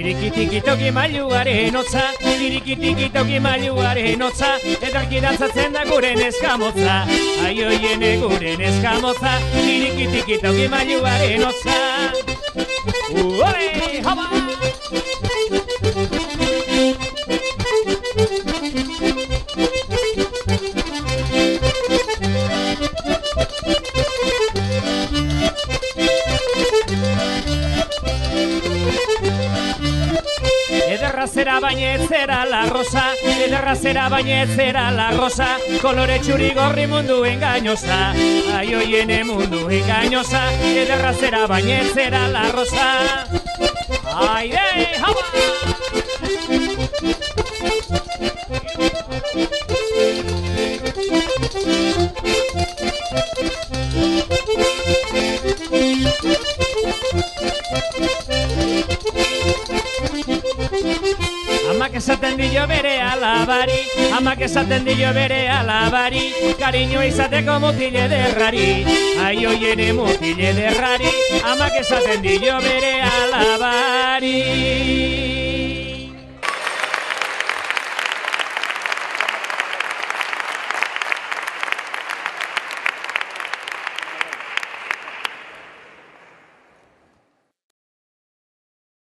Tirikitiki mailuaren hotza, tirikitiki mailuaren hotza, edarki dantzatzen da gure neskamotza, aioiene gure neskamotza, tirikitiki mailuaren hotza. Uole, haba! Ederra zera bainetzera la rosa, ederra zera bainetzera la rosa, kolore txuri gorri mundu engañosa, aioiene mundu engañosa, ederra zera bainetzera la rosa. Aire, haba! Amak esaten dio bere alabari, amak esaten dio bere alabari, kariño izateko mutile derrari, aioiene mutile derrari, amak esaten dio bere alabari.